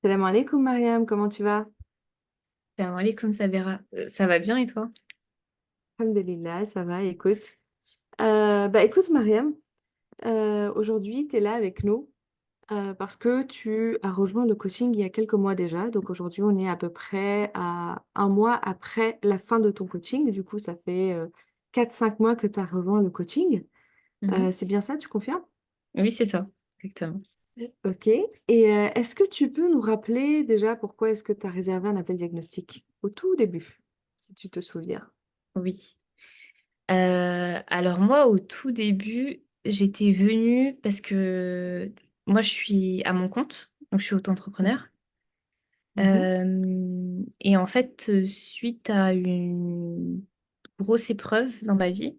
Salam alaikum Mariam, comment tu vas? Salam alaikum Sabira. Ça va bien et toi? Alhamdulillah, ça va, écoute. Écoute Mariam, aujourd'hui tu es là avec nous parce que tu as rejoint le coaching il y a quelques mois déjà. Donc aujourd'hui on est à peu près à un mois après la fin de ton coaching. Du coup ça fait 4-5 mois que tu as rejoint le coaching. Mhm. C'est bien ça, tu confirmes? Oui, c'est ça, exactement. Ok. Et est-ce que tu peux nous rappeler déjà pourquoi est-ce que tu as réservé un appel diagnostic au tout début, si tu te souviens? Oui. Alors moi, au tout début, j'étais venue parce que moi, je suis à mon compte, donc je suis auto-entrepreneur. Mhm. Et en fait, suite à une grosse épreuve dans ma vie,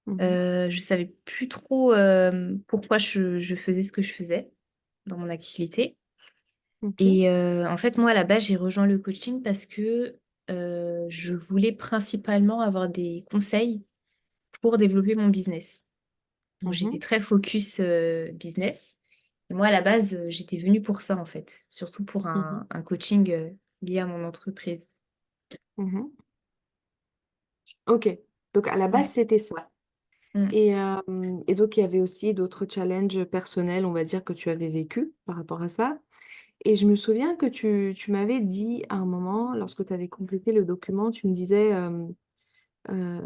Mhm. je savais plus trop pourquoi je faisais ce que je faisais dans mon activité. Ok. Et en fait, moi, à la base, j'ai rejoint le coaching parce que je voulais principalement avoir des conseils pour développer mon business. Donc, j'étais Mhm. très focus business. Et moi, à la base, j'étais venue pour ça, en fait, surtout pour Mhm. un coaching lié à mon entreprise. Mhm. Ok. Donc à la base, Ouais. c'était ça. Mm. Et donc il y avait aussi d'autres challenges personnels, on va dire, que tu avais vécu par rapport à ça. Et je me souviens que tu m'avais dit à un moment, lorsque tu avais complété le document, tu me disais, euh,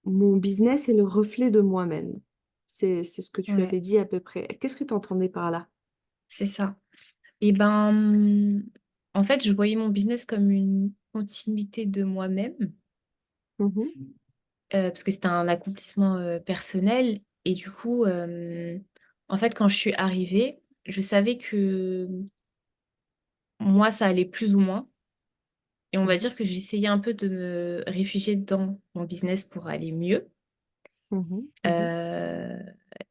mon business est le reflet de moi-même. C'est ce que tu Ouais, avais dit à peu près. Qu'est-ce que tu entendais par là? c'est ça. Et ben, en fait, je voyais mon business comme une continuité de moi-même. Mhm. Parce que c'était un accomplissement personnel. Et du coup, en fait, quand je suis arrivée, je savais que moi, ça allait plus ou moins. Et on va Mhm. dire que j'essayais un peu de me réfugier dans mon business pour aller mieux. Mhm. Mhm. Euh,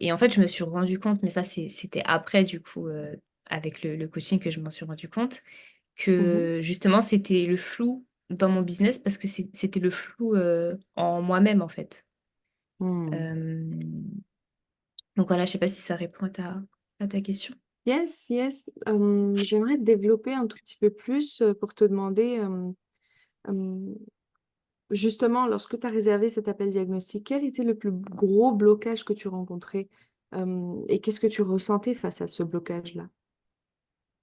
et en fait, je me suis rendu compte, mais ça, c'était après, du coup, avec le coaching que je m'en suis rendu compte, Mhm. que justement, c'était le flou dans mon business parce que c'était le flou en moi-même, en fait. Mhm. Euh, Donc voilà, je sais pas si ça répond à ta question. Yes, yes. J'aimerais développer un tout petit peu plus pour te demander, euh, justement, lorsque tu as réservé cet appel diagnostic, quel était le plus gros blocage que tu rencontrais, et qu'est-ce que tu ressentais face à ce blocage-là?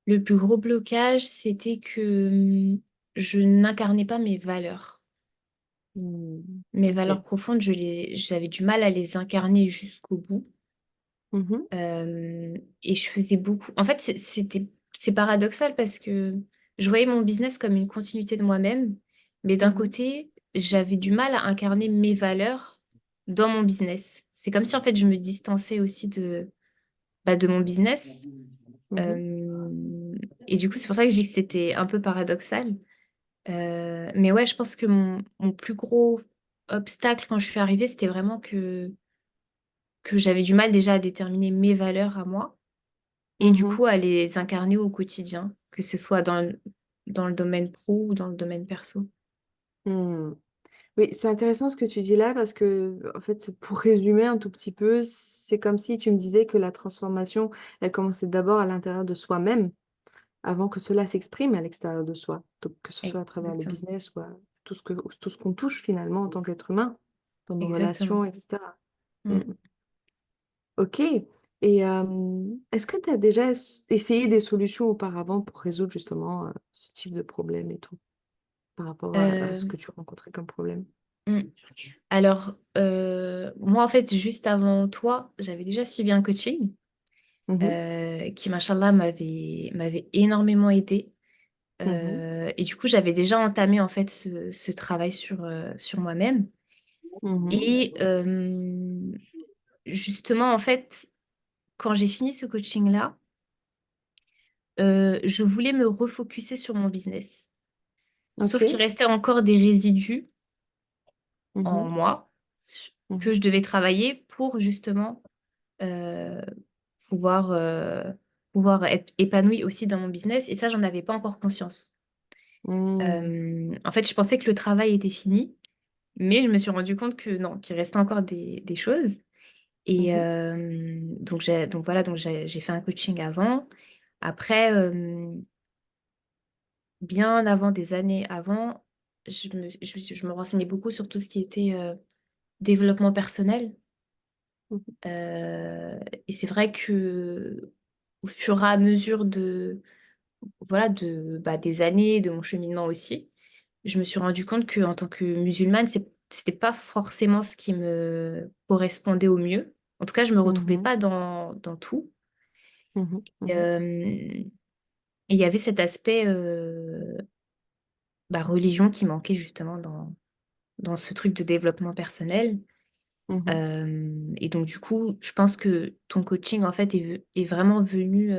Le plus gros blocage, c'était que je n'incarnais pas mes valeurs. Hmm. Mes valeurs Ok. profondes, j'avais du mal à les incarner jusqu'au bout. Mhm. Et je faisais beaucoup. En fait, c'est paradoxal parce que je voyais mon business comme une continuité de moi-même, mais d'un Mhm. côté, j'avais du mal à incarner mes valeurs dans mon business. C'est comme si en fait je me distançais aussi de mon business. Mhm. Euh, et du coup, c'est pour ça que je dis que c'était un peu paradoxal. Mais ouais, je pense que mon plus gros obstacle quand je suis arrivée, c'était vraiment que j'avais du mal déjà à déterminer mes valeurs à moi et du Mhm. coup à les incarner au quotidien, que ce soit dans le domaine pro ou dans le domaine perso. Hmm. Oui, c'est intéressant ce que tu dis là parce que, en fait, pour résumer un tout petit peu, c'est comme si tu me disais que la transformation, elle commençait d'abord à l'intérieur de soi-même avant que cela s'exprime à l'extérieur de soi. Donc, que ce soit à travers le Exactement. business ou tout ce qu'on touche finalement en tant qu'être humain, dans nos Exactement. relations, etc. Mm. Mm. Ok. Et est-ce que tu as déjà essayé des solutions auparavant pour résoudre justement ce type de problème et tout, par rapport à ce Euh, que tu rencontrais comme problème? mm. Alors, moi, en fait, juste avant toi, j'avais déjà suivi un coaching Mhm. qui, machallah, m'avait énormément aidé. Mhm. Et du coup, j'avais déjà entamé, en fait, ce travail sur moi-même. Mhm. Et justement, en fait, quand j'ai fini ce coaching-là, je voulais me refocuser sur mon business. Ok. Sauf qu'il restait encore des résidus en Mhm. moi que je Mhm. devais travailler pour justement euh, pouvoir, pouvoir être épanouie aussi dans mon business. Et ça, j'en avais pas encore conscience. Mhm. En fait, je pensais que le travail était fini, mais je me suis rendu compte que non, qu'il restait encore des choses. Et Mhm. donc voilà, donc j'ai fait un coaching avant. Après, bien avant, des années avant, je me renseignais beaucoup sur tout ce qui était développement personnel. Mhm. Euh, et c'est vrai que au fur et à mesure voilà, des années, de mon cheminement aussi, je me suis rendu compte que en tant que musulmane, c'était pas forcément ce qui me correspondait au mieux. En tout cas, je me retrouvais Mhm. pas dans tout. Mhm. Mhm. Euh, et il y avait cet aspect religion qui manquait justement dans ce truc de développement personnel. Mhm. Et donc, du coup, je pense que ton coaching, en fait, est vraiment venu.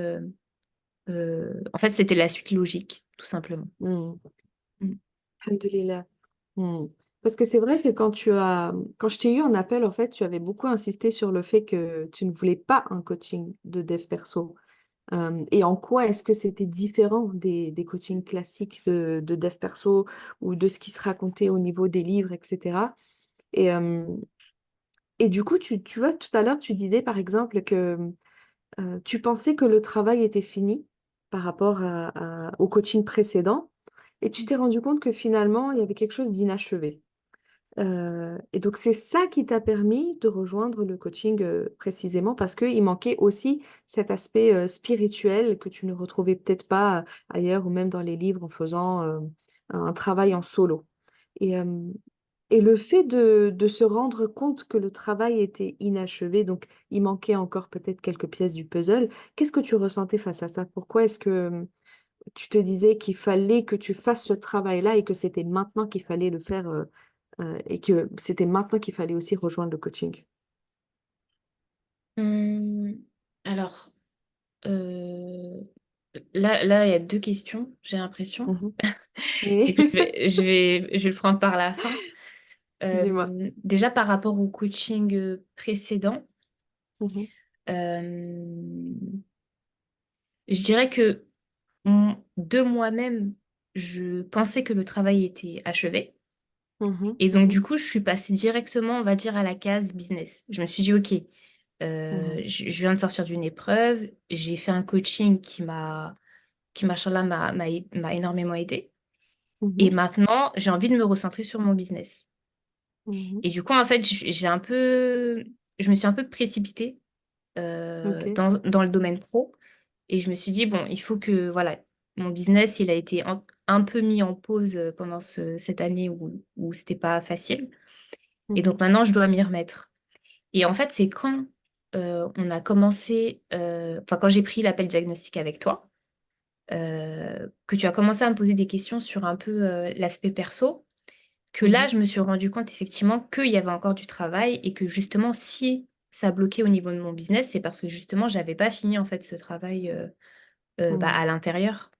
En fait, c'était la suite logique, tout simplement. Mhm. Mm. Alhamdulillah. Hmm. Parce que c'est vrai que quand je t'ai eu en appel, en fait, tu avais beaucoup insisté sur le fait que tu ne voulais pas un coaching de dev perso. Et en quoi est-ce que c'était différent des coachings classiques de dev perso ou de ce qui se racontait au niveau des livres, etc. Et, euh, et du coup, tu vois, tout à l'heure, tu disais par exemple que tu pensais que le travail était fini par rapport au coaching précédent et tu t'es rendu compte que finalement, il y avait quelque chose d'inachevé. Et donc, c'est ça qui t'a permis de rejoindre le coaching précisément parce qu'il manquait aussi cet aspect spirituel que tu ne retrouvais peut-être pas ailleurs ou même dans les livres en faisant un travail en solo. Et, euh, et le fait de se rendre compte que le travail était inachevé, donc il manquait encore peut-être quelques pièces du puzzle, qu'est-ce que tu ressentais face à ça? Pourquoi est-ce que tu te disais qu'il fallait que tu fasses ce travail-là et que c'était maintenant qu'il fallait le faire et que c'était maintenant qu'il fallait aussi rejoindre le coaching. Hum, alors, euh, là, il y a deux questions, j'ai l'impression. Mhm. Oui, Du coup, je vais le prendre par la fin. dis-moi. Déjà, par rapport au coaching précédent, Mhm. euh, je dirais que de moi-même, je pensais que le travail était achevé. Mhm. Et donc, du Mhm. coup, je suis passée directement, on va dire, à la case business. Je me suis dit, OK, Mhm. je viens de sortir d'une épreuve, j'ai fait un coaching machallah, m'a énormément aidé. Et Mhm. maintenant, j'ai envie de me recentrer sur mon business. Mhm. Et du coup, en fait, je me suis un peu précipitée Ok. dans le domaine pro. Et je me suis dit, bon, il faut que, voilà, mon business, il a été un peu mis en pause pendant cette année où c'était pas facile. Et donc Mhm. maintenant, je dois m'y remettre. Et en fait, c'est quand on a commencé, enfin, quand j'ai pris l'appel diagnostic avec toi, que tu as commencé à me poser des questions sur un peu l'aspect perso, que là, Mhm. je me suis rendu compte effectivement qu'il y avait encore du travail et que justement, si ça bloquait au niveau de mon business, c'est parce que justement, j'avais pas fini en fait ce travail à Mhm. l'intérieur.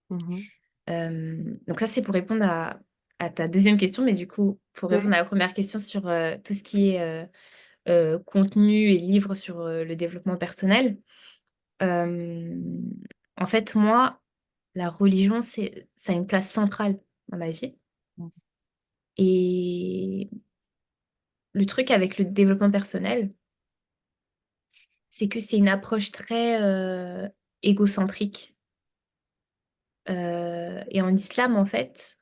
Mhm. Donc ça, c'est pour répondre à ta deuxième question, mais du coup, pour répondre Ouais. à la première question sur tout ce qui est contenu et livres sur le développement personnel, euh, en fait, moi, la religion, ça a une place centrale dans ma vie. Mhm. Et le truc avec le développement personnel, c'est que c'est une approche très égocentrique. Et en islam, en fait,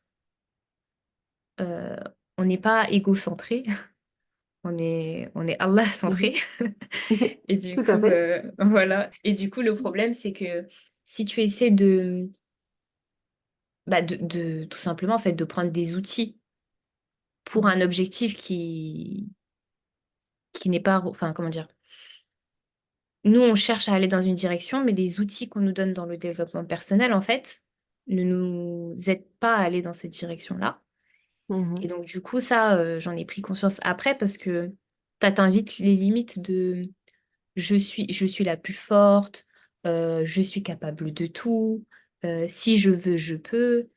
euh, on n'est pas égocentré, on est Allah Mhm. centré. Et du Tout à coup, fait. voilà. Et du coup, le problème, c'est que si tu essaies tout simplement, en fait, de prendre des outils pour Mhm. un objectif qui n'est pas, enfin, comment dire, nous, on cherche à aller dans une direction, mais les outils qu'on nous donne dans le développement personnel, en fait, ne nous aident pas à aller dans cette direction-là. Et Mhm. donc, du coup, ça, j'en ai pris conscience après parce que ça t'invite les limites de je suis la plus forte, je suis capable de tout, si je veux, je peux.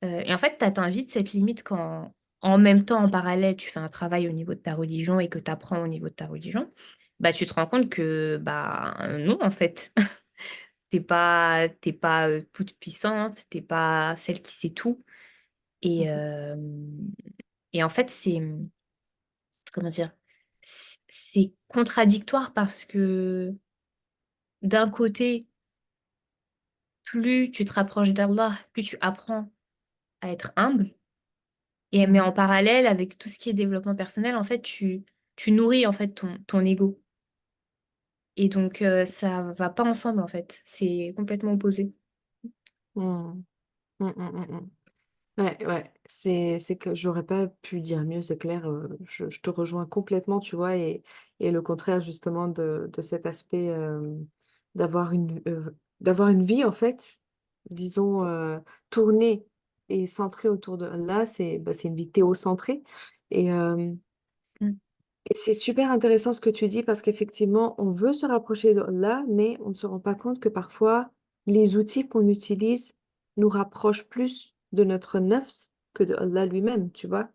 Et en fait, ça t'invite cette limite quand, en même temps, en parallèle, tu fais un travail au niveau de ta religion et que tu apprends au niveau de ta religion, bah, tu te rends compte que bah non, en fait, t'es pas toute puissante, t'es pas celle qui sait tout. Et, Mhm. euh, et en fait, comment dire, c'est contradictoire parce que d'un côté, plus tu te rapproches d'Allah, plus tu apprends à être humble. Et mais en Mhm. parallèle, avec tout ce qui est développement personnel, en fait, tu nourris en fait ton ego. Et donc, ça va pas ensemble, en fait. C'est complètement opposé. Mhm. Mhm. Mhm. Ouais, ouais, c'est que j'aurais pas pu dire mieux, c'est clair. Je te rejoins complètement, tu vois, et le contraire justement de cet aspect d'avoir une vie en fait, disons tournée et centrée autour de Allah, c'est une vie théocentrée. Et, euh, Mm. et c'est super intéressant ce que tu dis parce qu'effectivement, on veut se rapprocher d'Allah, mais on ne se rend pas compte que parfois, les outils qu'on utilise nous rapprochent plus de notre nafs que de Allah lui-même, tu vois.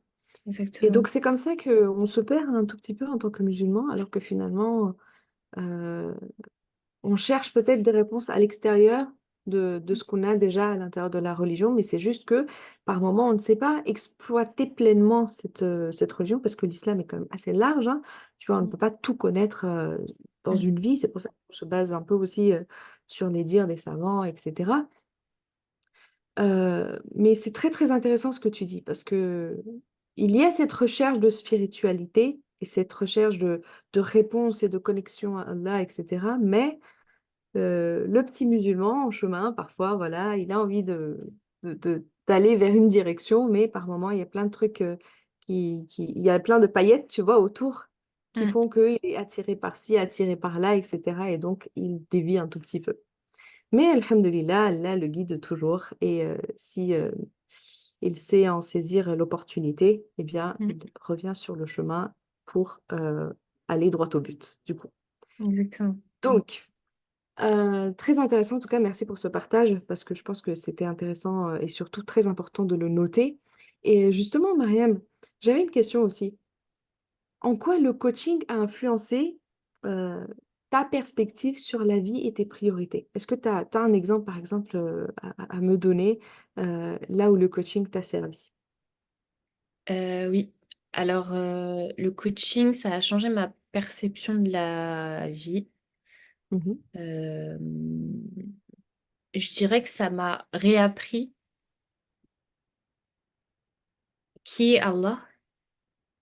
Et Exactement. donc, c'est comme ça qu'on se perd un tout petit peu en tant que musulman, alors que finalement, euh, on cherche peut-être des réponses à l'extérieur de ce qu'on a déjà à l'intérieur de la religion, mais c'est juste que par moment, on ne sait pas exploiter pleinement cette religion, parce que l'islam est quand même assez large, hein. Tu vois, on ne peut pas tout connaître dans Mm. une vie, c'est pour ça qu'on se base un peu aussi sur les dires des savants, etc. Mais c'est très très intéressant ce que tu dis, parce que il y a cette recherche de spiritualité et cette recherche de réponse et de connexion à Allah, etc. Mais le petit musulman en chemin, parfois, voilà, il a envie d'aller vers une direction, mais par moment, il y a plein de trucs il y a plein de paillettes, tu vois, autour, qui Mm. font qu'il est attiré par-ci, attiré par-là, etc. Et donc, il dévie un tout petit peu. Mais, alhamdoulilah, Allah le guide toujours. Et si il sait en saisir l'opportunité, eh bien, Mm. il revient sur le chemin pour aller droit au but, du coup. Exactement. Donc, très intéressant, en tout cas, merci pour ce partage, parce que je pense que c'était intéressant et surtout très important de le noter. Et justement, Mariam, j'avais une question aussi. En quoi le coaching a influencé euh, ta perspective sur la vie et tes priorités? Est-ce que tu as un exemple, par exemple, à me donner là où le coaching t'a servi? Oui. Alors, le coaching, ça a changé ma perception de la vie. Mhm, Euh, je dirais que ça m'a réappris qui est Allah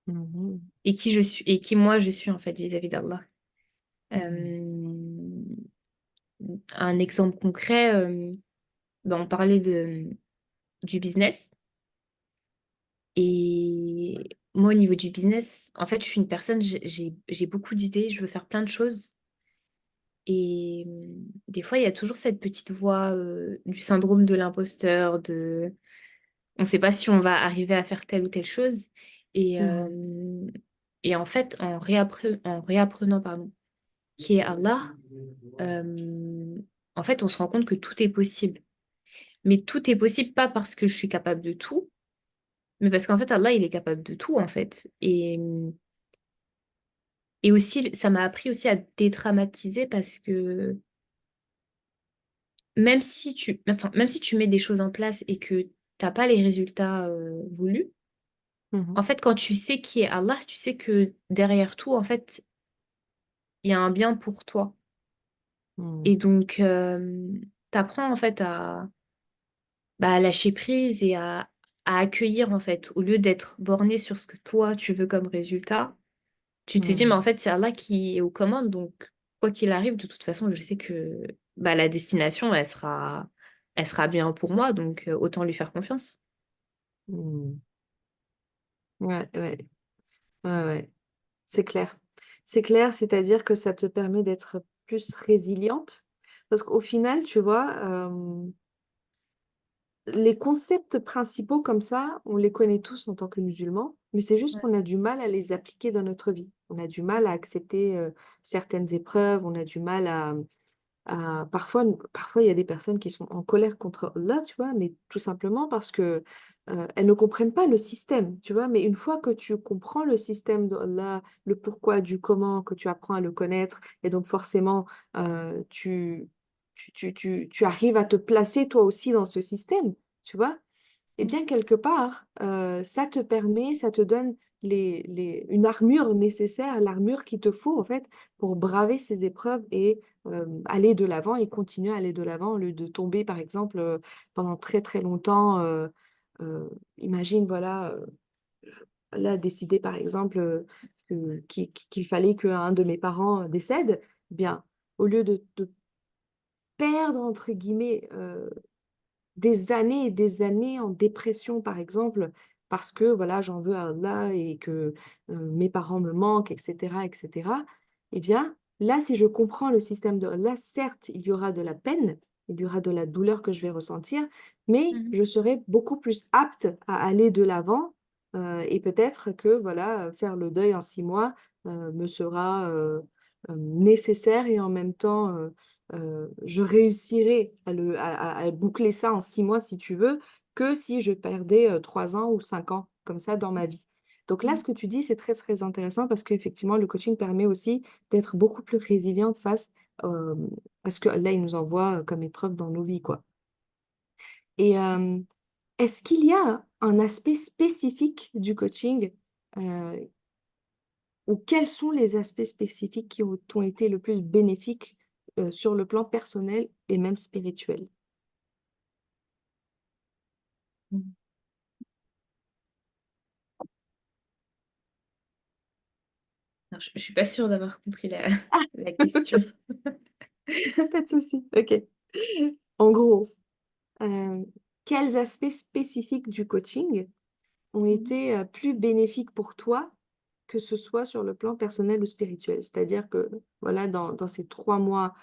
mhm, et qui je suis et qui moi je suis en fait vis-à-vis d'Allah. mhm, Euh, un exemple concret, ben, on parlait du business. Et moi, au niveau du business, en fait, je suis une personne, j'ai beaucoup d'idées, je veux faire plein de choses. Et des fois, il y a toujours cette petite voix du syndrome de l'imposteur, de on ne sait pas si on va arriver à faire telle ou telle chose. Et, mhm, euh, et en fait, en réapprenant, pardon, qui est Allah, euh, en fait, on se rend compte que tout est possible. Mais tout est possible pas parce que je suis capable de tout, mais parce qu'en fait, Allah, il est capable de tout, en fait. Et aussi, ça m'a appris aussi à dédramatiser parce que même si tu mets des choses en place et que t'as pas les résultats voulus, mhm, en fait, quand tu sais qui est Allah, tu sais que derrière tout, en fait, il y a un bien pour toi. Et mhm, donc, t'apprends en fait à lâcher prise et à accueillir en fait, au lieu d'être borné sur ce que toi tu veux comme résultat. Tu te dis, mais en mhm, fait, c'est Allah qui est aux commandes, donc quoi qu'il arrive, de toute façon, je sais que bah, la destination, elle sera bien pour moi, donc autant lui faire confiance. mhm. Ouais, ouais, ouais, ouais. C'est clair. C'est clair, c'est-à-dire que ça te permet d'être plus résiliente. Parce qu'au final, tu vois, les concepts principaux comme ça, on les connaît tous en tant que musulmans, mais c'est juste Ouais. qu'on a du mal à les appliquer dans notre vie. On a du mal à accepter certaines épreuves, on a du mal parfois, il y a des personnes qui sont en colère contre Allah, tu vois, mais tout simplement parce que elles ne comprennent pas le système, tu vois. Mais une fois que tu comprends le système de Allah, le pourquoi du comment, que tu apprends à le connaître, et donc forcément, tu arrives à te placer toi aussi dans ce système, tu vois. Eh bien, quelque part, ça te permet, ça te donne une armure nécessaire, l'armure qu'il te faut, en fait, pour braver ces épreuves et aller de l'avant et continuer à aller de l'avant au lieu de tomber, par exemple, pendant très très longtemps. Imagine, voilà, là, décider, par exemple, qu'il fallait qu'un de mes parents décède, eh bien, au lieu de perdre, entre guillemets, des années et des années en dépression, par exemple, parce que voilà, j'en veux à Allah et que mes parents me manquent, etc., etc., eh bien, là, si je comprends le système de Allah, certes, il y aura de la peine, il y aura de la douleur que je vais ressentir, mais Mhm. je serai beaucoup plus apte à aller de l'avant et peut-être que voilà, faire le deuil en 6 mois me sera nécessaire et en même temps je réussirai à boucler ça en 6 mois, si tu veux, que si je perdais 3 ans ou 5 ans comme ça dans ma vie. Donc là, ce Mhm. que tu dis, c'est très, très intéressant parce qu'effectivement, le coaching permet aussi d'être beaucoup plus résiliente face euh, à ce que Allah il nous envoie comme épreuve dans nos vies, quoi. Et est-ce qu'il y a un aspect spécifique du coaching euh, ou quels sont les aspects spécifiques qui t'ont été le plus bénéfiques sur le plan personnel et même spirituel? Mhm. Alors, je suis pas sûre d'avoir compris la question. Pas de souci. Ok. En gros, euh, quels aspects spécifiques du coaching ont Mhm. été plus bénéfiques pour toi, que ce soit sur le plan personnel ou spirituel? C'est-à-dire que, voilà, dans ces 3 mois,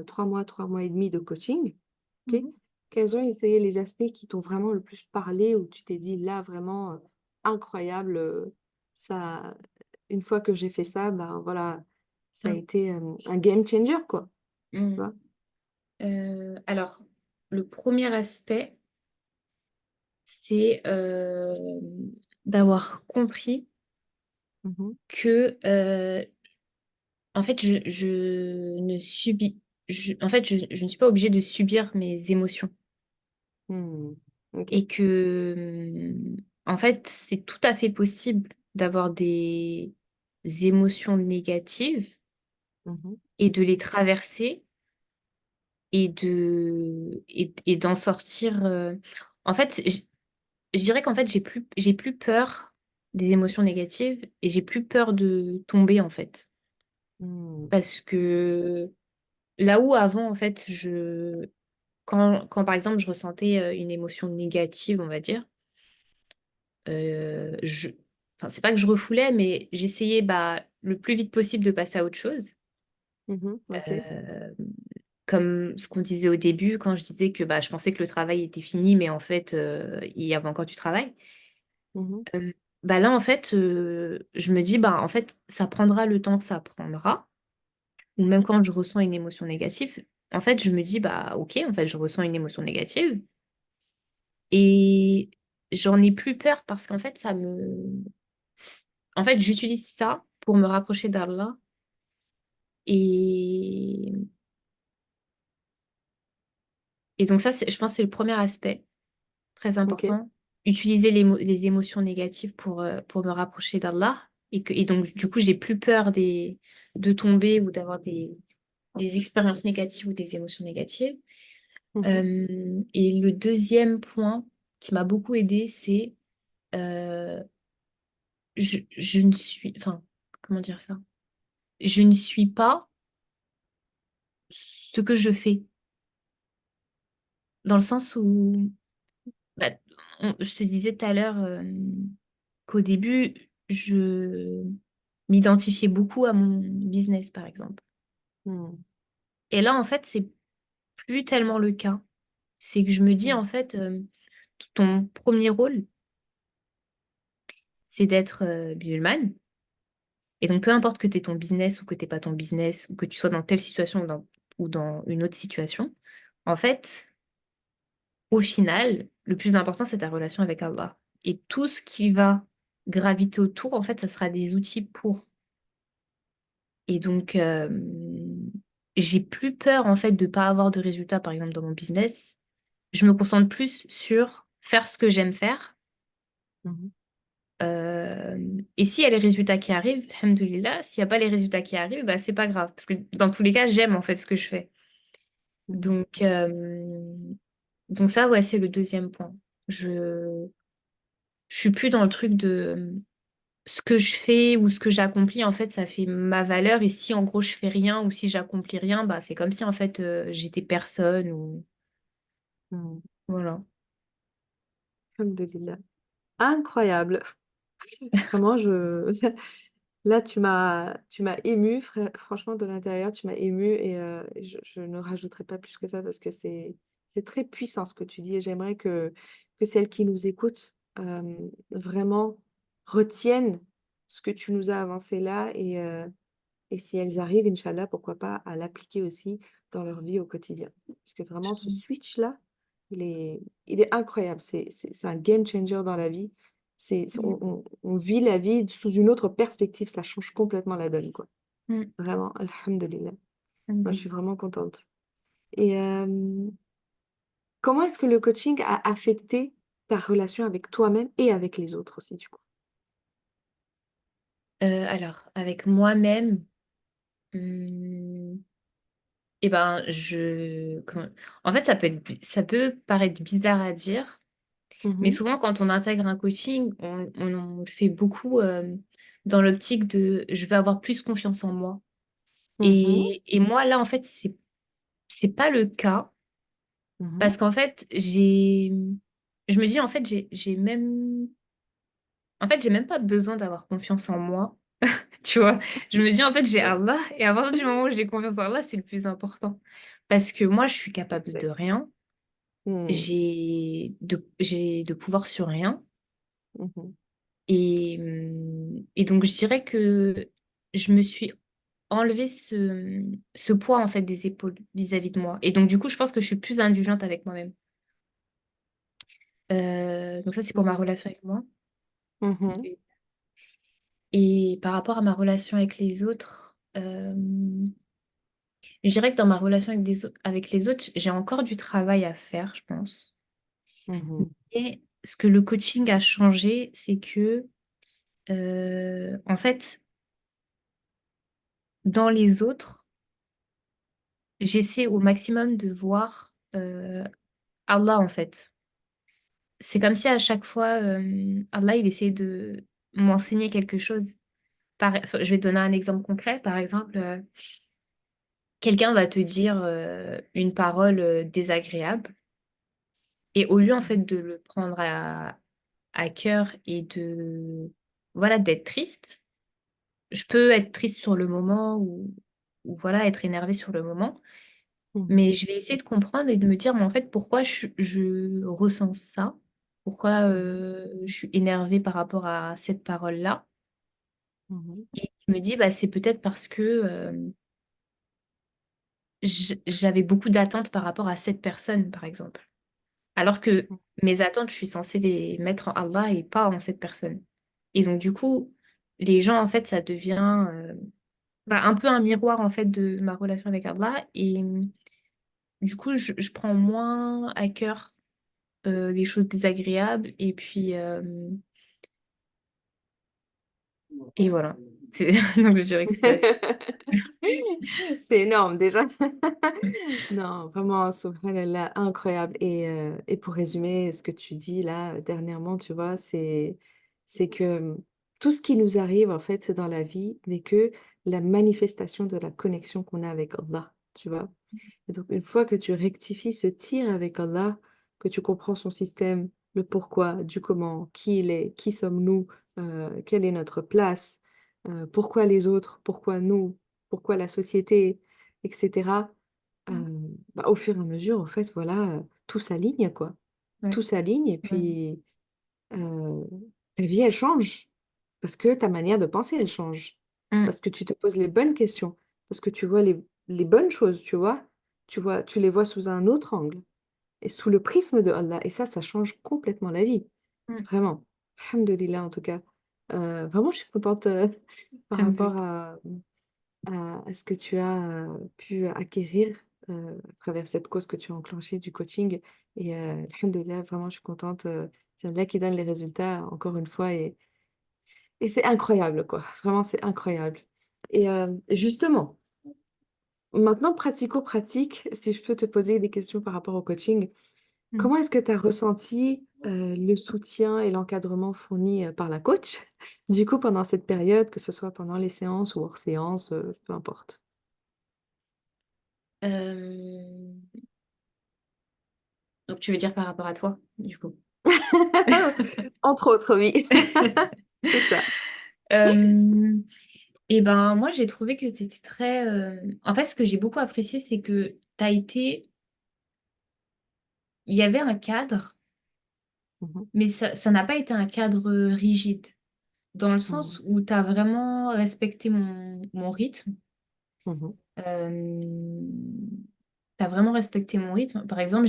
3 mois, 3 mois et demi de coaching, ok, Mhm. quels ont été les aspects qui t'ont vraiment le plus parlé, où tu t'es dit, là, vraiment, incroyable, ça, une fois que j'ai fait ça, ben voilà, ça a Ah. été un game changer, quoi. Tu Mhm. vois. Alors, le premier aspect, c'est d'avoir compris Mhm. que, en fait, je ne subis, en fait, je ne suis pas obligée de subir mes émotions. Hmm. Ok. Et que, en fait, c'est tout à fait possible d'avoir des émotions négatives Mhm. et de les traverser et d'en sortir. En fait, je dirais qu'en fait, j'ai plus peur des émotions négatives et j'ai plus peur de tomber, en fait. Hmm. Parce que là où avant, en fait, quand par exemple, je ressentais une émotion négative, on va dire, euh, je, enfin, c'est pas que je refoulais, mais j'essayais bah, le plus vite possible de passer à autre chose. Mhm. Ok. Euh, Comme ce qu'on disait au début, quand je disais que bah, je pensais que le travail était fini, mais en fait, il y avait encore du travail. Mhm. Bah là, en fait, je me dis, bah, en fait, ça prendra le temps que ça prendra. Ou même quand je ressens une émotion négative, en fait, je me dis, bah, ok, en fait, je ressens une émotion négative. Et j'en ai plus peur parce qu'en fait, En fait, j'utilise ça pour me rapprocher d'Allah. Et... et donc ça, je pense que c'est le premier aspect très Ok. important. Utiliser les émotions négatives pour me rapprocher d'Allah. Et donc, du coup, j'ai plus peur de tomber ou d'avoir des expériences négatives ou des émotions négatives. Mhm. Et le deuxième point qui m'a beaucoup aidé, c'est euh, je ne suis... Enfin, comment dire ça? Je ne suis pas ce que je fais. Dans le sens où, bah, je te disais tout à l'heure qu'au début, je m'identifiais beaucoup à mon business, par exemple. Hmm. Et là, en fait, c'est plus tellement le cas. C'est que je me dis, Hmm. en fait, ton premier rôle, c'est d'être musulmane. Et donc, peu importe que tu aies ton business ou que tu pas ton business, ou que tu sois dans telle situation ou dans une autre situation, en fait, au final, le plus important, c'est ta relation avec Allah. Et tout ce qui va graviter autour, en fait, ça sera des outils pour. Et donc, j'ai plus peur, en fait, de pas avoir de résultats, par exemple, dans mon business. Je me concentre plus sur faire ce que j'aime faire, Mhm. Et s'il y a les résultats qui arrivent, alhamdoulilah, s'il n'y a pas les résultats qui arrivent, bah, c'est pas grave. Parce que dans tous les cas, j'aime en fait ce que je fais. Mhm. Donc, donc ça, ouais, c'est le deuxième point. Je, je suis plus dans le truc de ce que je fais ou ce que j'accomplis, en fait, ça fait ma valeur. Et si en gros je fais rien ou si j'accomplis rien, bah, c'est comme si en fait j'étais personne ou Mhm. voilà. Alhamdulillah. Incroyable. Vraiment, là, tu m'as ému, franchement, de l'intérieur, tu m'as ému et je ne rajouterai pas plus que ça parce que c'est très puissant ce que tu dis et j'aimerais que celles qui nous écoutent vraiment retiennent ce que tu nous as avancé là et si elles arrivent, Inch'Allah, pourquoi pas à l'appliquer aussi dans leur vie au quotidien. Parce que vraiment, ce switch-là, il est, il est incroyable. C'est un game changer dans la vie. On vit la vie sous une autre perspective. Ça change complètement la donne, quoi. Mm. Vraiment, alhamdulillah. Moi, je Mm. suis vraiment contente. Et comment est-ce que le coaching a affecté ta relation avec toi-même et avec les autres aussi, du coup? Alors, avec moi-même, et ben, en fait, ça peut paraître bizarre à dire, mais Mhm, souvent, quand on intègre un coaching, on le fait beaucoup dans l'optique de je vais avoir plus confiance en moi. mhm, Et moi, là, en fait, c'est pas le cas mhm. parce qu'en fait, je me dis, en fait, j'ai même pas besoin d'avoir confiance en moi. Tu vois, je me dis en fait j'ai Allah et à partir du moment où j'ai confiance en Allah, c'est le plus important. Parce que moi, je suis capable de Exact. rien, Mhm, j'ai de pouvoir sur rien. mhm, Et donc je dirais que je me suis enlevé ce poids en fait des épaules vis-à-vis de moi. Et donc du coup, je pense que je suis plus indulgente avec moi-même. Donc ça, c'est pour ma mhm, relation avec moi. mhm, Et par rapport à ma relation avec les autres, je dirais que dans ma relation avec les autres, j'ai encore du travail à faire, je pense. mhm. Et ce que le coaching a changé, c'est que, en fait, dans les autres, j'essaie au maximum de voir Allah, en fait. C'est comme si à chaque fois, Allah, il essayait de m'enseigner quelque chose. Enfin, je vais te donner un exemple concret. Par exemple, quelqu'un va te dire une parole désagréable. Et au lieu, en fait, de le prendre à cœur et voilà, d'être triste, je peux être triste sur le moment ou voilà, être énervée sur le moment, Mhm, mais je vais essayer de comprendre et de me dire, mais en fait, pourquoi je ressens ça? Pourquoi mhm, je suis énervée par rapport à cette parole-là? mhm, Et je me dis, bah, c'est peut-être parce que j'avais beaucoup d'attentes par rapport à cette personne, par exemple. Alors que mes attentes, je suis censée les mettre en Allah et pas en cette personne. Et donc, du coup, les gens, en fait, ça devient bah, un peu un miroir, en fait, de ma relation avec Allah. Et du coup, je prends moins à cœur les choses désagréables. Et voilà. Donc, je dirais que c'est ça. C'est énorme déjà. Non, vraiment, subhanallah, incroyable. Et pour résumer ce que tu dis là dernièrement, tu vois, c'est que tout ce qui nous arrive en fait dans la vie n'est que la manifestation de la connexion qu'on a avec Allah, tu vois. Et donc, une fois que tu rectifies ce tir avec Allah, que tu comprends son système, le pourquoi, du comment, qui il est, qui sommes-nous, quelle est notre place, pourquoi les autres, pourquoi nous, pourquoi la société, etc. Bah, au fur et à mesure, en fait, voilà, tout s'aligne, quoi. Ouais. Tout s'aligne et Ouais. puis euh, ta vie, elle change. Parce que ta manière de penser, elle change. Mm, Parce que tu te poses les bonnes questions. Parce que tu vois les bonnes choses, tu vois. Tu les vois sous un autre angle et sous le prisme de Allah. Et ça change complètement la vie. mm. Vraiment. Alhamdulillah, en tout cas. Vraiment, je suis contente par rapport Alhamdoulilah. à ce que tu as pu acquérir à travers cette cause que tu as enclenchée du coaching. Et alhamdulillah, vraiment, je suis contente. C'est Allah qui donne les résultats, encore une fois. Et c'est incroyable, quoi. Vraiment, c'est incroyable. Et justement, maintenant, pratico-pratique, si je peux te poser des questions par rapport au coaching, Mm. comment est-ce que tu as ressenti le soutien et l'encadrement fournis par la coach, du coup, pendant cette période, que ce soit pendant les séances ou hors séance, peu importe. Euh, Donc, tu veux dire par rapport à toi, du coup. Entre autres, oui. C'est ça. Euh, et ben, moi, j'ai trouvé que tu étais très... En fait, ce que j'ai beaucoup apprécié, c'est que tu as été... Il y avait un cadre, Mhm, mais ça n'a pas été un cadre rigide, dans le mhm, sens où tu as vraiment respecté mon rythme. mhm, Tu as vraiment respecté mon rythme. Par exemple,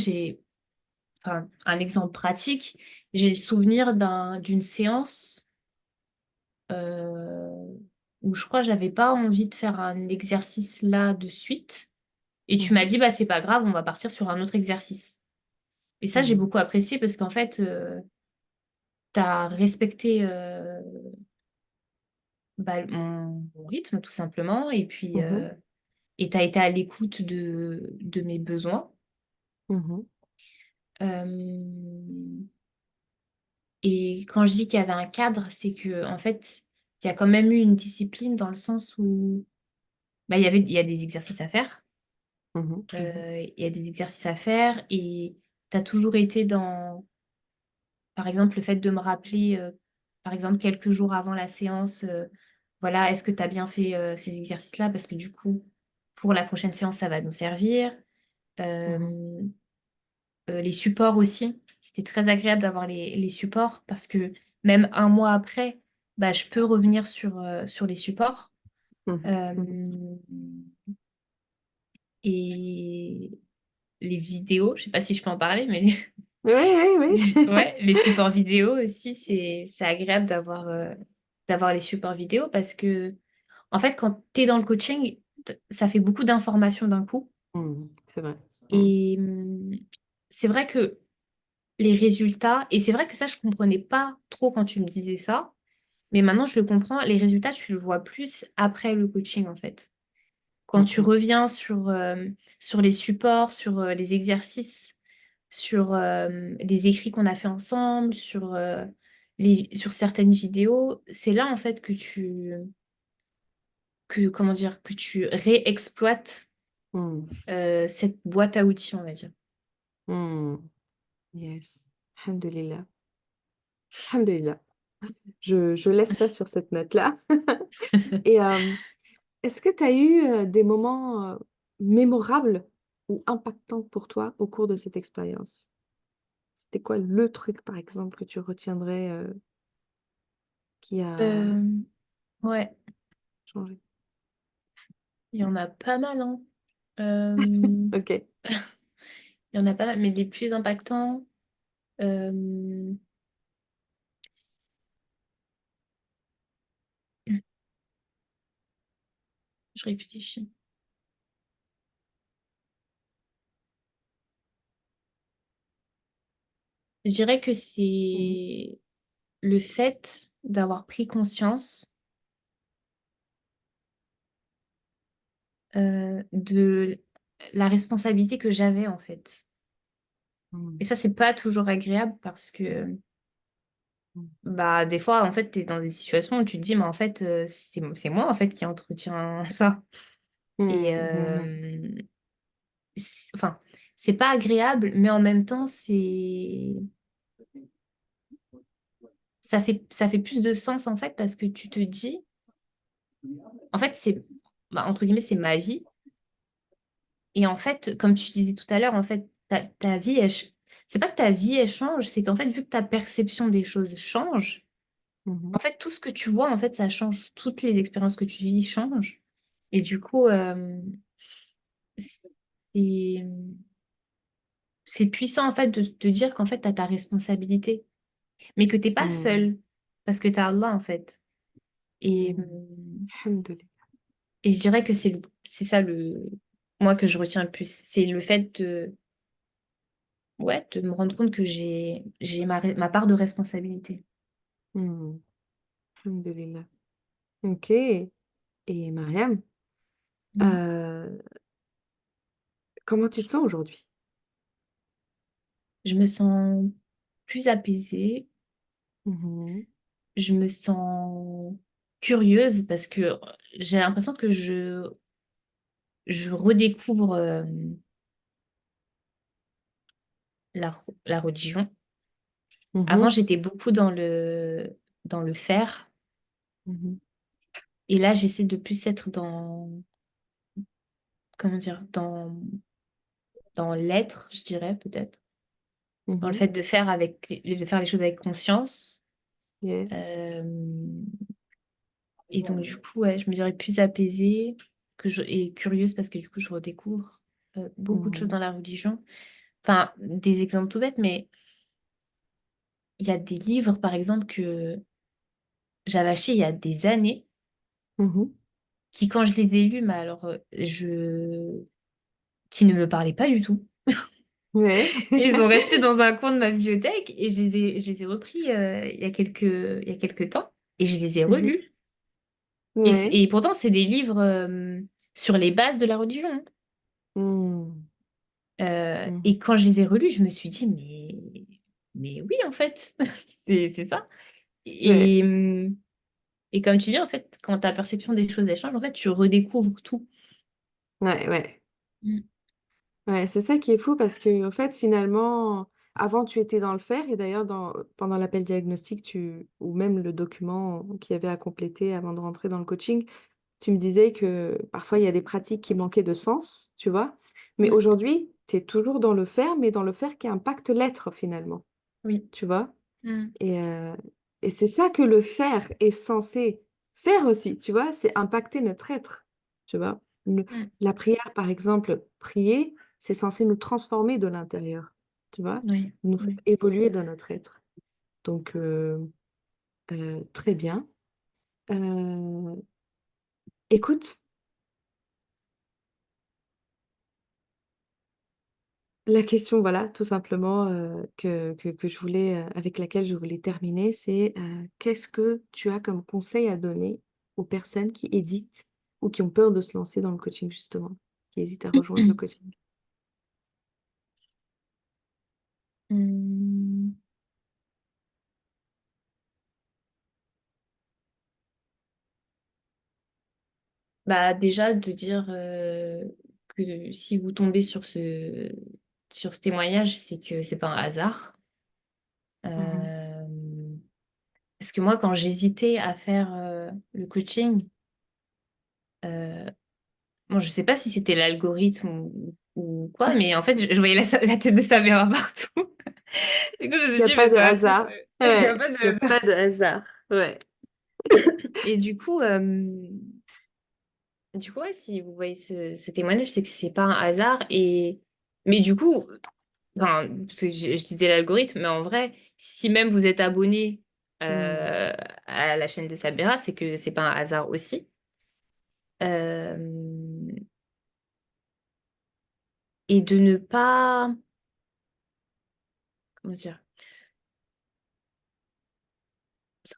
enfin, un exemple pratique, j'ai le souvenir d'une séance euh, où je crois que j'avais pas envie de faire un exercice là de suite. Et tu m'as mhm, dit, bah, c'est pas grave, on va partir sur un autre exercice. Et ça, j'ai mhm, beaucoup apprécié parce qu'en fait, tu as respecté bah, mon rythme, tout simplement. Et puis, mhm, et tu as été à l'écoute de mes besoins. mhm, Euh, et quand je dis qu'il y avait un cadre, c'est que en fait, il y a quand même eu une discipline dans le sens où bah, il y a des exercices à faire. mhm, Il y a des exercices à faire et tu as toujours été dans, par exemple, le fait de me rappeler, par exemple, quelques jours avant la séance, voilà, est-ce que tu as bien fait ces exercices-là? Parce que du coup, pour la prochaine séance, ça va nous servir. mhm, Euh, les supports aussi, c'était très agréable d'avoir les supports parce que même un mois après, bah, je peux revenir sur les supports. mhm, Euh, mhm. et les vidéos, je sais pas si je peux en parler, mais Oui, oui, oui. ouais, les supports vidéo aussi, c'est agréable d'avoir les supports vidéo parce que, en fait, quand tu es dans le coaching, ça fait beaucoup d'informations d'un coup. Mhm, c'est vrai. Mhm, Et c'est vrai que les résultats, et c'est vrai que ça, je comprenais pas trop quand tu me disais ça, mais maintenant je le comprends, les résultats, tu le vois plus après le coaching, en fait. Quand tu mhm, reviens sur les supports, sur les exercices, sur des écrits qu'on a fait ensemble, sur certaines vidéos, c'est là en fait comment dire, que tu réexploites mhm, cette boîte à outils, on va dire. mhm. Yes. Alhamdulillah. Alhamdulillah. Je laisse ça sur cette note-là. Et est-ce que tu as eu des moments mémorables ou impactants pour toi au cours de cette expérience? C'était quoi le truc, par exemple, que tu retiendrais qui a Euh, ouais, changé? il y en a pas mal, hein. Euh, Ok. il y en a pas mal, mais les plus impactants, euh, je réfléchis. Je dirais que Mhm, c'est le fait d'avoir pris conscience de la responsabilité que j'avais en fait. Et mhm, ça, c'est pas toujours agréable parce que bah des fois en fait tu es dans des situations où tu te dis mais en fait c'est moi en fait qui entretiens ça. Et mhm, mhm, enfin, c'est pas agréable, mais en même temps ça fait plus de sens en fait parce que tu te dis en fait c'est bah, entre guillemets c'est ma vie. Et en fait, comme tu disais tout à l'heure, en fait, ta vie, c'est pas que ta vie, elle change, c'est qu'en fait, vu que ta perception des choses change, en mhm, fait, tout ce que tu vois, en fait, ça change. Toutes les expériences que tu vis changent. Et du coup, c'est c'est puissant, en fait, de te dire qu'en fait, tu as ta responsabilité, mais que t'es pas mhm, seul, parce que tu as Allah, en fait. Et, mhm. Alhamdulillah. et je dirais que c'est ça, moi, que je retiens le plus. C'est le fait ouais, de me rendre compte que j'ai ma part de responsabilité. Mhm. Alhamdulillah. Ok. Et Mariam, Mm. euh, comment tu te sens aujourd'hui? Je me sens plus apaisée, Mhm, je me sens curieuse parce que j'ai l'impression que je redécouvre la religion. Avant, mhm, j'étais beaucoup dans le faire mhm, et là, j'essaie de plus être comment dire, dans l'être, je dirais peut-être, dans le mhm. fait de faire les choses avec conscience. Yes. Euh, et donc, du coup, ouais, je me dirais plus apaisée et curieuse parce que du coup, je redécouvre beaucoup de choses Mhm, dans la religion. Enfin, des exemples tout bêtes, mais il y a des livres, par exemple, que j'avais achetés il y a des années, mhm. qui, quand je les ai lus, mais alors, qui ne me parlaient pas du tout. Ouais. Et ils sont restés dans un coin de ma bibliothèque et je les ai repris il y a quelques temps et je les ai Mhm. relus. Et, c- Ouais. et pourtant, c'est des livres sur les bases de la religion, hein. Mhm, Et mhm. quand je les ai relus, je me suis dit, mais oui, en fait, c'est ça. Ouais. Et, et comme tu dis, en fait, quand ta perception des choses elle change, en fait, tu redécouvres tout. Ouais, ouais. Mm. Ouais, c'est ça qui est fou parce que, en fait, finalement, avant, tu étais dans le faire et d'ailleurs, pendant l'appel diagnostic, ou même le document qu'il y avait à compléter avant de rentrer dans le coaching, tu me disais que parfois, il y a des pratiques qui manquaient de sens, tu vois. Mais Mm. aujourd'hui, tu es toujours dans le faire, mais dans le faire qui impacte l'être finalement, Oui. tu vois. Mm. Et, euh, et c'est ça que le faire est censé faire aussi, tu vois, c'est impacter notre être, tu vois. Mm. La prière, par exemple, prier, c'est censé nous transformer de l'intérieur, tu vois, Oui. nous faire Oui. évoluer dans notre être. Donc, très bien. Écoute, la question, voilà, tout simplement, que je voulais, avec laquelle je voulais terminer, c'est qu'est-ce que tu as comme conseil à donner aux personnes qui hésitent ou qui ont peur de se lancer dans le coaching, justement, qui hésitent à rejoindre le coaching? Mm. Bah, déjà, de dire que si vous tombez sur ce témoignage, c'est que c'est pas un hasard. Mhm, Euh, Parce que moi, quand j'hésitais à faire le coaching, euh, bon, je sais pas si c'était l'algorithme ou quoi, mais en fait, je voyais la tête de Samira partout. Du coup, je me il suis n'y a dit, mais pas de c'est un truc. hasard. Il n'y a Ouais, pas de il n'y a hasard. pas de hasard. Ouais. Et du coup, ouais, si vous voyez ce témoignage, c'est que c'est pas un hasard. Mais du coup, enfin, parce que je disais l'algorithme, mais en vrai, si même vous êtes abonné Mhm, euh, à la chaîne de Sabera, c'est que c'est pas un hasard aussi. Euh, et de ne pas, comment dire,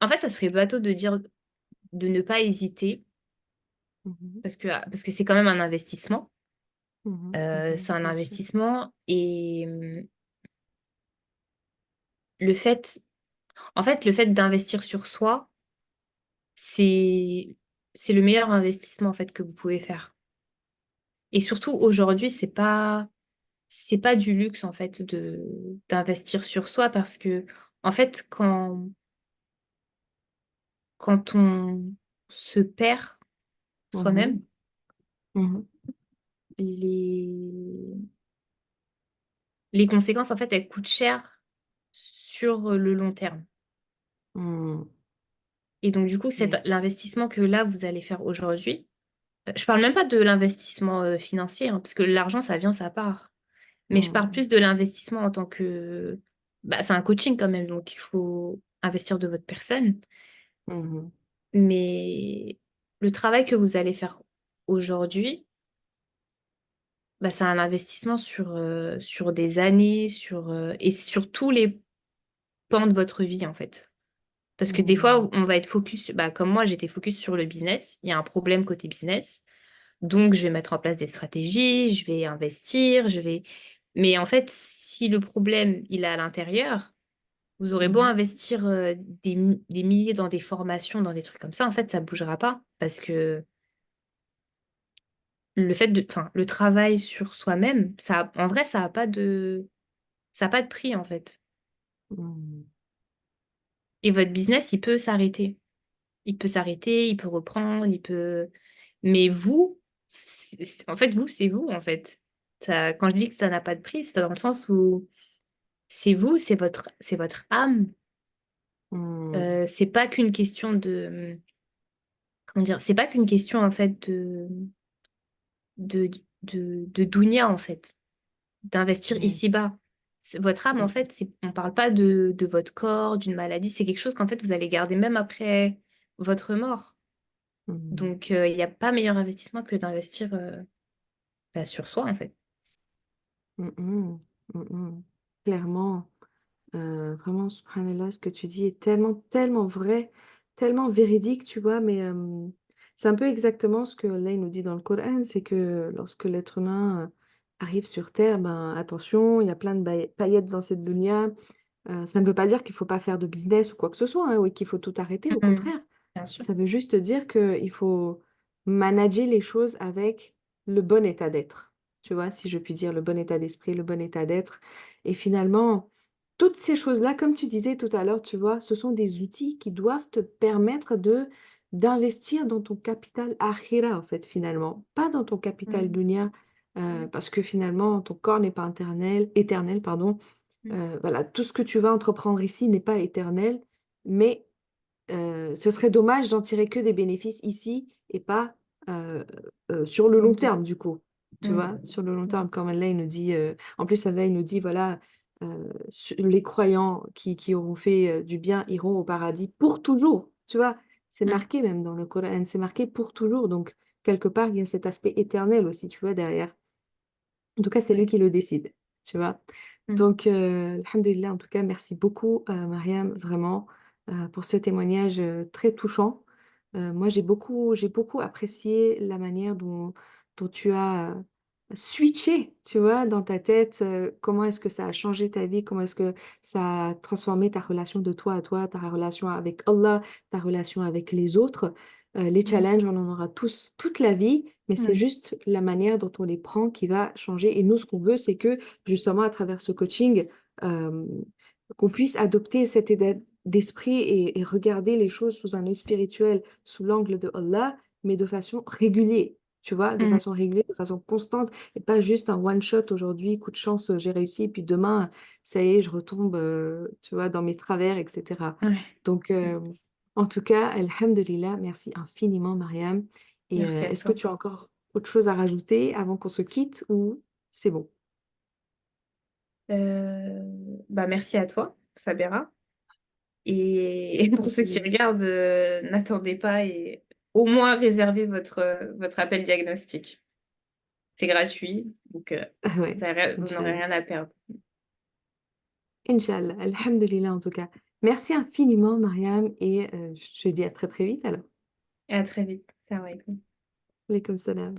en fait, ça serait bateau de dire de ne pas hésiter mhm, parce que c'est quand même un investissement. mhm, C'est mhm, un bien sûr. investissement et le fait, en fait, le fait d'investir sur soi, c'est c'est le meilleur investissement en fait que vous pouvez faire. Et surtout aujourd'hui, c'est pas du luxe en fait de d'investir sur soi parce que en fait quand on se perd Mhm, soi-même, mhm, les les conséquences en fait elles coûtent cher sur le long terme. mhm. Et donc du coup, Yes. l'investissement que là vous allez faire aujourd'hui, je parle même pas de l'investissement financier, hein, parce que l'argent ça vient, ça part. Mais je parle Mhm, plus de l'investissement en tant que bah, c'est un coaching quand même, donc il faut investir de votre personne. mhm, Mais le travail que vous allez faire aujourd'hui, bah, c'est un investissement sur des années, et sur tous les pans de votre vie, en fait. Parce que des fois, on va être focus, bah, comme moi, j'étais focus sur le business. Il y a un problème côté business. Donc, je vais mettre en place des stratégies, je vais investir, je vais... Mais en fait, si le problème, il est à l'intérieur, vous aurez beau Mhm. investir des milliers dans des formations, dans des trucs comme ça, en fait, ça bougera pas. Parce que le fait de... Enfin, le travail sur soi-même, ça, en vrai, ça a pas de prix, en fait. Mhm. Et votre business, il peut s'arrêter. Il peut s'arrêter, il peut reprendre, il peut... Mais vous, en fait, vous, c'est vous, en fait. Ça, quand je dis que ça n'a pas de prix, c'est dans le sens où c'est vous, c'est votre âme. Mhm. C'est pas qu'une question de... Comment dire? C'est pas qu'une question, en fait, de, de dounia, en fait. D'investir Yes. ici-bas. Votre âme, en Mhm. fait, on parle pas de votre corps, d'une maladie. C'est quelque chose qu'en fait, vous allez garder même après votre mort. Mhm. Donc, il n'y a pas meilleur investissement que d'investir bah, sur soi, en fait. Mhm. Mhm. Clairement. Vraiment, subhanallah, ce que tu dis est tellement, tellement vrai, tellement véridique, tu vois, mais c'est un peu exactement ce que Allah il nous dit dans le Coran, c'est que lorsque l'être humain arrive sur Terre, ben attention, il y a plein de paillettes dans cette dunya. Ça ne veut pas dire qu'il faut pas faire de business ou quoi que ce soit, hein, ou qu'il faut tout arrêter, au Mhm. contraire. Bien sûr. Ça veut juste dire qu'il faut manager les choses avec le bon état d'être. Tu vois, si je puis dire, le bon état d'esprit, le bon état d'être. Et finalement, toutes ces choses-là, comme tu disais tout à l'heure, tu vois, ce sont des outils qui doivent te permettre de d'investir dans ton capital akhira, en fait, finalement. Pas dans ton capital Mhm. dunya, parce que finalement, ton corps n'est pas éternel, pardon. Mhm. Voilà, tout ce que tu vas entreprendre ici n'est pas éternel, mais ce serait dommage d'en tirer que des bénéfices ici et pas euh, sur le long Long terme. terme, du coup. Tu vois, Mhm. sur le long Mhm. terme, comme Allah il nous dit, en plus, Allah il nous dit, voilà, les croyants qui auront fait du bien iront au paradis pour toujours. Tu vois, c'est Mhm. marqué même dans le Coran, c'est marqué pour toujours. Donc, quelque part, il y a cet aspect éternel aussi, tu vois, derrière. En tout cas, c'est lui Ouais. qui le décide, tu vois. Mhm. Donc, alhamdulillah, en tout cas, merci beaucoup, Mariam, vraiment, pour ce témoignage très touchant. Moi, j'ai beaucoup apprécié la manière dont tu as switché, tu vois, dans ta tête, comment est-ce que ça a changé ta vie, comment est-ce que ça a transformé ta relation de toi à toi, ta relation avec Allah, ta relation avec les autres. Les Mhm. challenges, on en aura tous, toute la vie, mais c'est Ouais. juste la manière dont on les prend qui va changer. Et nous, ce qu'on veut, c'est que justement, à travers ce coaching, euh, qu'on puisse adopter cet état d'esprit et regarder les choses sous un œil spirituel, sous l'angle de Allah, mais de façon régulière. Tu vois, de Mhm. façon régulière, de façon constante, et pas juste un one-shot aujourd'hui, coup de chance, j'ai réussi, et puis demain, ça y est, je retombe, tu vois, dans mes travers, etc. Ouais. Donc, en tout cas, Alhamdulillah, merci infiniment, Mariam. Et Merci à est-ce que toi. tu as encore autre chose à rajouter avant qu'on se quitte ou c'est bon? Bah, merci à toi, Sabera. Et pour ceux qui Alhamdulillah. regardent, n'attendez pas et au moins réservez votre appel diagnostic. C'est gratuit, donc Ah ouais, vous n'aurez Inch'Allah. rien à perdre. Inch'Allah, Alhamdulillah en tout cas. Merci infiniment, Mariam, et je te dis à très très vite alors. Et à très vite. Salam alaikum. Alaykoum salam.